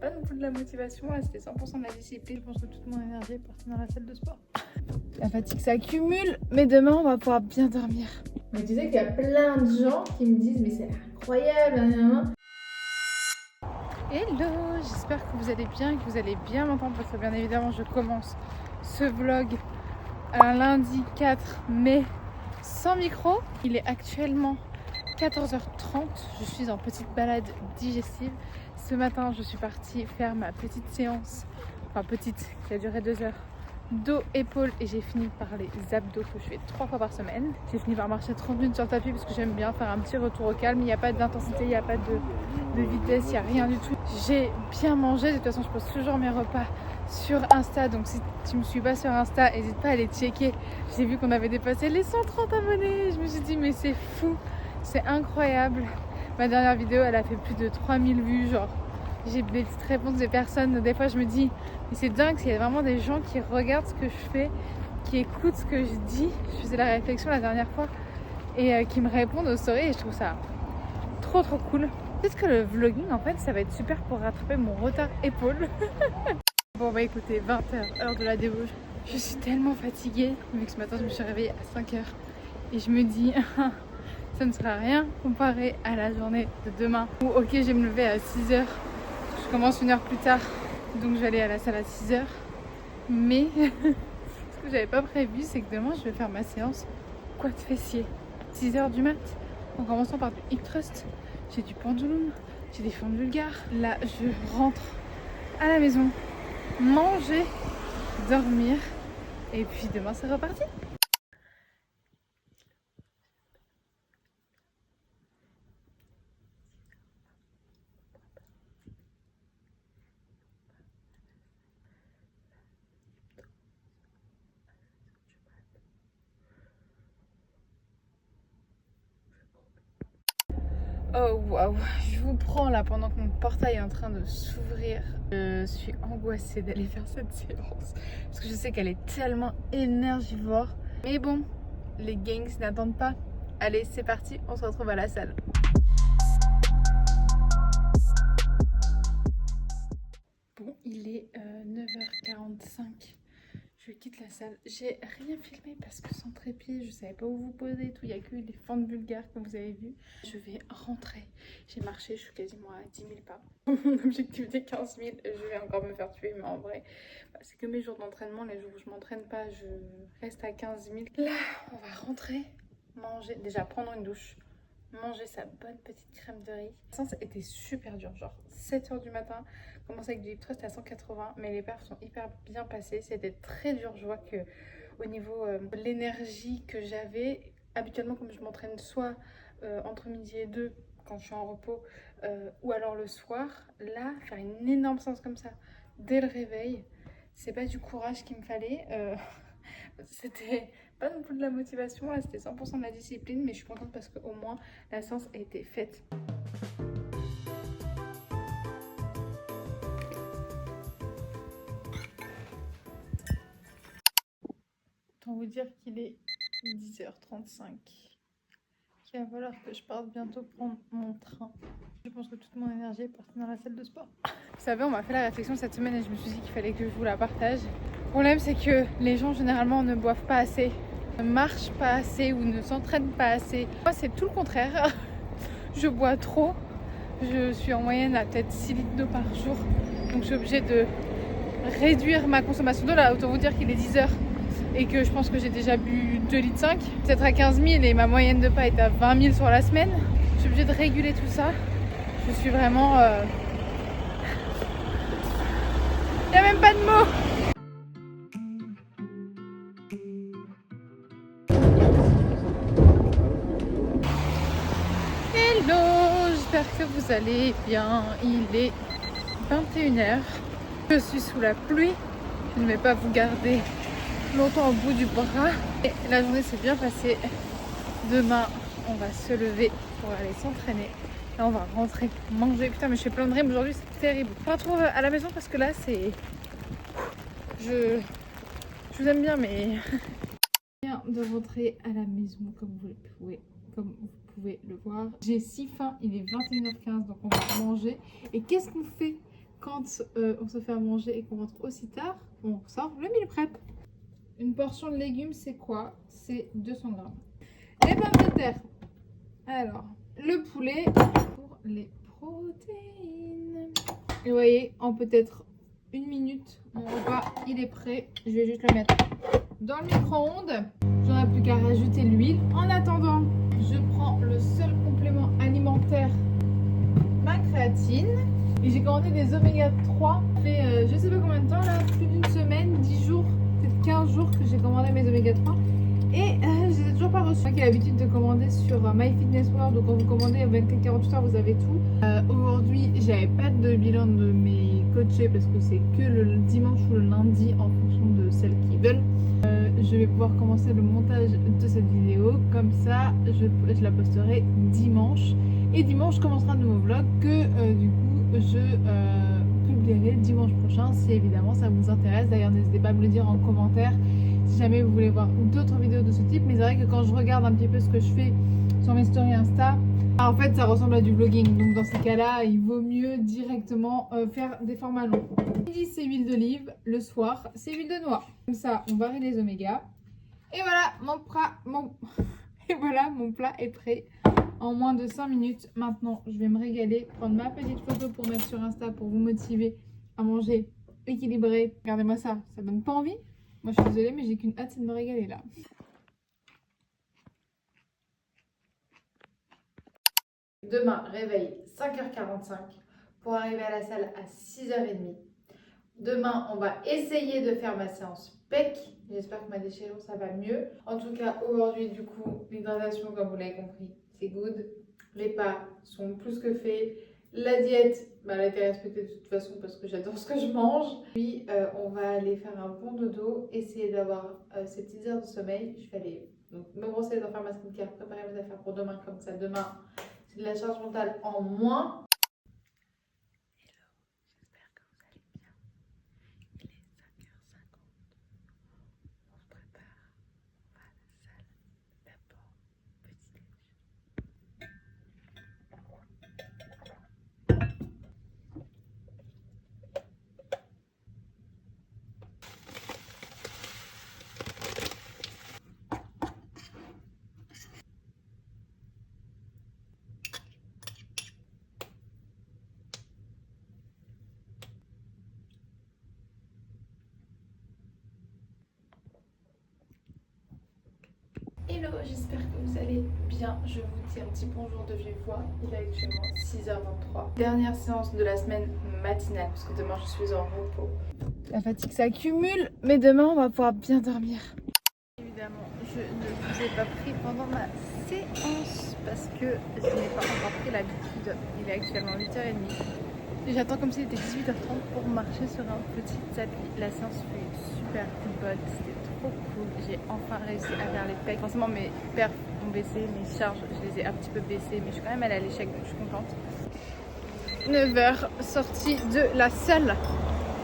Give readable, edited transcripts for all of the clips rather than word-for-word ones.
pas non plus de la motivation, là c'était 100% de la discipline. Je pense que toute mon énergie est partie dans la salle de sport. La fatigue s'accumule, mais demain on va pouvoir bien dormir. Mais tu sais qu'il y a plein de gens qui me disent mais c'est incroyable, hein. Hello, j'espère que vous allez bien et que vous allez bien m'entendre parce que bien évidemment je commence ce vlog un lundi 4 mai sans micro. Il est actuellement 14h30, je suis en petite balade digestive. Ce matin je suis partie faire ma petite séance, enfin petite, qui a duré 2 heures, dos, épaules, et j'ai fini par les abdos que je fais 3 fois par semaine. J'ai fini par marcher 30 minutes sur le tapis parce que j'aime bien faire un petit retour au calme. Il n'y a pas d'intensité, il n'y a pas de vitesse, il n'y a rien du tout. J'ai bien mangé, de toute façon je poste toujours mes repas sur Insta, donc si tu me suis pas sur Insta, n'hésite pas à aller checker. J'ai vu qu'on avait dépassé les 130 abonnés, je me suis dit mais c'est fou, c'est incroyable. Ma dernière vidéo elle a fait plus de 3000 vues, genre j'ai des petites réponses des personnes, des fois je me dis mais c'est dingue, il y a vraiment des gens qui regardent ce que je fais, qui écoutent ce que je dis. Je faisais la réflexion la dernière fois et qui me répondent aux stories et je trouve ça trop cool. Peut-être que le vlogging en fait ça va être super pour rattraper mon retard épaule. Bon bah écoutez, 20h, heure de la débauche. Je suis tellement fatiguée vu que ce matin je me suis réveillée à 5h et je me dis ça ne sera rien comparé à la journée de demain où ok je vais me lever à 6h, je commence 1 heure plus tard donc je vais aller à la salle à 6h, mais ce que j'avais pas prévu c'est que demain je vais faire ma séance quad fessier 6h du mat en commençant par du hip thrust. J'ai du pendulum, j'ai des fentes vulgaires. Là je rentre à la maison, manger, dormir et puis demain c'est reparti. Oh waouh, je vous prends là pendant que mon portail est en train de s'ouvrir. Je suis angoissée d'aller faire cette séance parce que je sais qu'elle est tellement énergivore. Mais bon, les gangs n'attendent pas. Allez, c'est parti, on se retrouve à la salle. Bon, il est 9h45. Je quitte la salle. J'ai rien filmé parce que sans trépied, je savais pas où vous poser et tout. Il n'y a que des fentes vulgaires comme vous avez vu. Je vais rentrer. J'ai marché, je suis quasiment à 10 000 pas. Mon objectif des 15 000, je vais encore me faire tuer. Mais en vrai, c'est que mes jours d'entraînement. Les jours où je m'entraîne pas, je reste à 15 000. Là, on va rentrer, manger, déjà prendre une douche, manger sa bonne petite crème de riz. Ça était super dur, genre 7h du matin, commencer avec du hip thrust à 180, mais les perfs sont hyper bien passés. C'était très dur, je vois que au niveau de l'énergie que j'avais, habituellement comme je m'entraîne soit entre midi et 2 quand je suis en repos, ou alors le soir, là, faire une énorme séance comme ça dès le réveil, c'est pas du courage qu'il me fallait. C'était pas non plus de la motivation, là c'était 100% de la discipline, mais je suis contente parce qu'au moins la séance a été faite. Autant vous dire qu'il est 10h35. Il va falloir que je parte bientôt prendre mon train. Je pense que toute mon énergie est partie dans la salle de sport. Vous savez, on m'a fait la réflexion cette semaine et je me suis dit qu'il fallait que je vous la partage. Le problème, c'est que les gens généralement ne boivent pas assez, ne marchent pas assez ou ne s'entraînent pas assez. Moi, c'est tout le contraire. Je bois trop. Je suis en moyenne à peut-être 6 litres d'eau par jour. Donc, je suis obligée de réduire ma consommation d'eau. Là, autant vous dire qu'il est 10h et que je pense que j'ai déjà bu 2,5 litres. Peut-être à 15 000 et ma moyenne de pas est à 20 000 sur la semaine. Je suis obligée de réguler tout ça. Je suis vraiment... Il n'y a même pas de mots. Hello, j'espère que vous allez bien. Il est 21h. Je suis sous la pluie. Je ne vais pas vous garder longtemps au bout du bras. Et la journée s'est bien passée. Demain, on va se lever pour aller s'entraîner. Là, on va rentrer, manger. Putain, mais je fais plein de rimes aujourd'hui, c'est terrible. Je me retrouve à la maison parce que là, c'est... Je vous aime bien, mais... Je viens de rentrer à la maison, comme vous pouvez le voir. J'ai si faim, il est 21h15, donc on va manger. Et qu'est-ce qu'on fait quand on se fait à manger et qu'on rentre aussi tard, on sort le meal prep. Une portion de légumes, c'est quoi? C'est 200 grammes. Les pommes de terre. Alors, le poulet pour les protéines. Et vous voyez, en peut-être 1 minute, mon repas, il est prêt. Je vais juste le mettre dans le micro-ondes. J'aurai plus qu'à rajouter l'huile. En attendant, je prends le seul complément alimentaire, ma créatine. Et j'ai commandé des oméga 3. Ça fait je sais pas combien de temps là, plus d'une semaine, 10 jours, peut-être 15 jours que j'ai commandé mes oméga 3. Et je les ai toujours pas reçus. Moi qui ai l'habitude de commander sur MyFitnessPal, donc quand vous commandez 24-48 heures, vous avez tout. Aujourd'hui, j'avais pas de bilan de mes coachés parce que c'est que le dimanche ou le lundi en fonction de celles qui veulent. Je vais pouvoir commencer le montage de cette vidéo. Comme ça, je la posterai dimanche. Et dimanche commencera un nouveau vlog que du coup je publierai dimanche prochain si évidemment ça vous intéresse. D'ailleurs, n'hésitez pas à me le dire en commentaire si jamais vous voulez voir d'autres vidéos de ce type. Mais c'est vrai que quand je regarde un petit peu ce que je fais sur mes stories Insta, en fait ça ressemble à du vlogging. Donc dans ces cas-là, il vaut mieux directement faire des formats longs. Midi c'est huile d'olive, le soir c'est huile de noix. Comme ça on varie les omégas. Et voilà, mon plat est prêt en moins de 5 minutes. Maintenant je vais me régaler, prendre ma petite photo pour mettre sur Insta pour vous motiver à manger équilibré. Regardez-moi ça, ça donne pas envie? Moi je suis désolée mais j'ai qu'une hâte, c'est de me régaler là. Demain, réveil 5h45 pour arriver à la salle à 6h30. Demain, on va essayer de faire ma séance PEC. J'espère que ma déchirure, ça va mieux. En tout cas, aujourd'hui, du coup, l'hydratation, comme vous l'avez compris, c'est good. Les pas sont plus que faits. La diète, elle a été respectée de toute façon parce que j'adore ce que je mange. Puis, on va aller faire un bon dodo, essayer d'avoir ces petites heures de sommeil. Je vais aller donc, me brosser les dents, faire ma skincare, préparer mes affaires pour demain. Comme ça, demain, c'est de la charge mentale en moins. Hello, j'espère que vous allez bien. Je vous dis un petit bonjour de vive voix. Il est actuellement 6h23. Dernière séance de la semaine matinale parce que demain je suis en repos. La fatigue s'accumule, mais demain on va pouvoir bien dormir. Évidemment, je ne vous ai pas pris pendant ma séance parce que je n'ai pas encore pris l'habitude. Il est actuellement 8h30. Et j'attends comme s'il était 18h30 pour marcher sur un petit tapis. La séance fut super bonne, c'était trop cool. J'ai enfin réussi à faire les pecs. Forcément mes perfs ont baissé, mes charges je les ai un petit peu baissées, mais je suis quand même allée à l'échec donc je suis contente. 9h, sortie de la salle.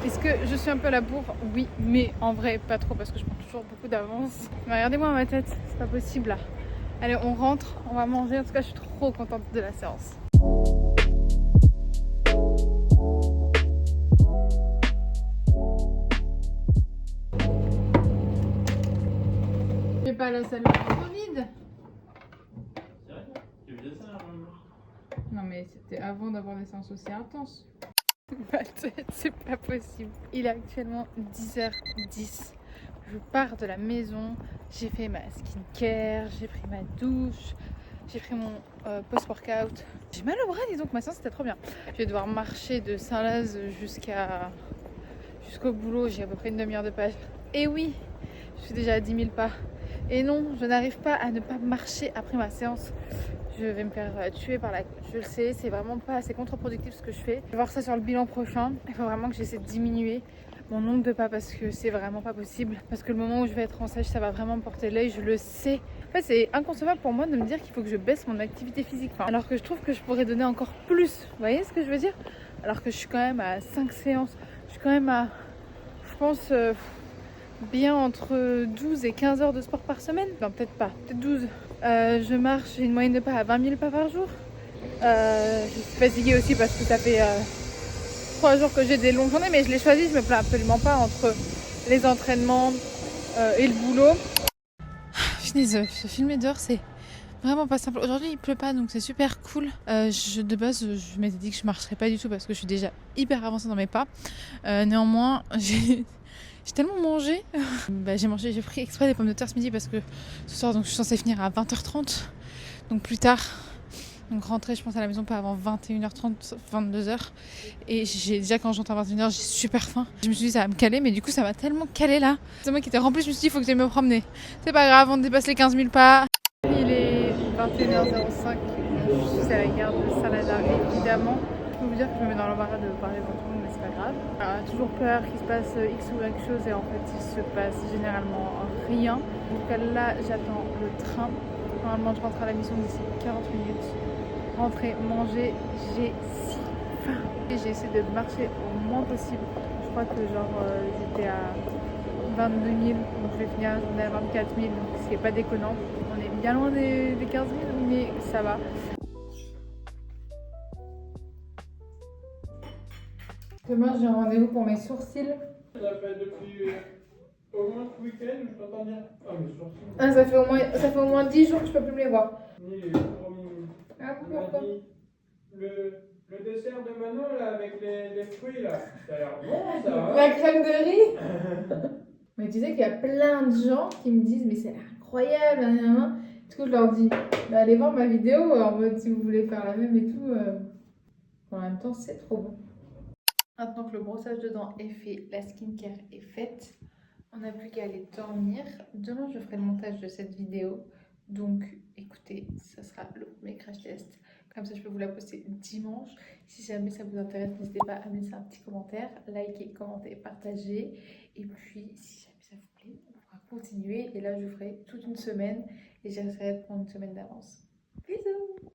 Est-ce que je suis un peu à la bourre? Oui, mais en vrai pas trop parce que je prends toujours beaucoup d'avance. Mais regardez-moi ma tête, c'est pas possible là. Allez, on rentre, on va manger. En tout cas, je suis trop contente de la séance. Pas la salle trop vide. C'est vrai? Tu faisais ça avant? Non mais c'était avant d'avoir des séances aussi intenses. Ma tête, c'est pas possible. Il est actuellement 10h10. Je pars de la maison. J'ai fait ma skincare, j'ai pris ma douche, j'ai pris mon post-workout. J'ai mal au bras, dis donc, ma séance c'était trop bien. Je vais devoir marcher de Saint-Laz jusqu'au boulot. J'ai à peu près une demi-heure de page. Et oui, je suis déjà à 10 000 pas. Et non, je n'arrive pas à ne pas marcher après ma séance. Je vais me faire tuer par la... Je le sais, c'est vraiment pas assez contre-productif ce que je fais. Je vais voir ça sur le bilan prochain. Il faut vraiment que j'essaie de diminuer mon nombre de pas parce que c'est vraiment pas possible. Parce que le moment où je vais être en sèche, ça va vraiment me porter l'œil, je le sais. En fait, c'est inconcevable pour moi de me dire qu'il faut que je baisse mon activité physique. Enfin, alors que je trouve que je pourrais donner encore plus. Vous voyez ce que je veux dire? Alors que je suis quand même à 5 séances. Je suis quand même à... Je pense... bien entre 12 et 15 heures de sport par semaine. Non, peut-être pas, peut-être 12. Je marche, j'ai une moyenne de pas à 20 000 pas par jour. Je suis fatiguée aussi parce que ça fait 3 jours que j'ai des longues journées, mais je les choisis, je me plains absolument pas entre les entraînements et le boulot. Finisse, se filmer dehors, c'est vraiment pas simple. Aujourd'hui, il pleut pas, donc c'est super cool. De base, je m'étais dit que je marcherais pas du tout parce que je suis déjà hyper avancée dans mes pas. Néanmoins, j'ai tellement mangé. J'ai pris exprès des pommes de terre ce midi parce que ce soir, donc, je suis censée finir à 20h30, donc plus tard. Donc rentrer, je pense, à la maison pas avant 21h30, 22h. Et déjà quand j'entre à 21h, j'ai super faim. Je me suis dit ça va me caler, mais du coup ça m'a tellement calé là. C'est moi qui était rempli, je me suis dit il faut que j'aille me promener. C'est pas grave, on dépasse les 15 000 pas. Il est 21h05, je suis à la gare de Saint-Lazare évidemment. Je peux vous dire que je me mets dans l'embarras de parler devant tout le monde, mais c'est pas grave. Alors, toujours peur qu'il se passe X ou Y chose et en fait il se passe généralement rien. Donc là j'attends le train. Normalement je rentre à la maison d'ici 40 minutes. Rentrer, manger, j'ai si faim. J'ai essayé de marcher au moins possible. Je crois que j'étais à 22 000, donc je vais finir la journée à 24 000, donc ce qui n'est pas déconnant. On est bien loin des 15 000, mais ça va. Demain j'ai un rendez-vous pour mes sourcils. Ça fait depuis au moins ce week-end, je t'entends dire. Ah, mes sourcils. Ah, ça fait au moins 10 jours que je peux plus me les voir. Ni les fourmis. Ah, On m'a pourquoi? dit, le dessert de Manon là, avec les fruits là, ça a l'air bon ça, hein? La crème de riz. Mais tu sais qu'il y a plein de gens qui me disent mais c'est incroyable, hein. Du coup je leur dis bah, allez voir ma vidéo en mode si vous voulez faire la même et tout. En même temps c'est trop bon. Maintenant que le brossage de dents est fait, la skincare est faite, on n'a plus qu'à aller dormir. Demain je ferai le montage de cette vidéo, donc écoutez, ça sera le premier crash test. Comme ça je peux vous la poster dimanche. Si jamais ça vous intéresse, n'hésitez pas à me laisser un petit commentaire, liker, commenter, partager. Et puis si jamais ça vous plaît, on pourra continuer. Et là je ferai toute une semaine et j'essaierai de prendre une semaine d'avance. Bisous!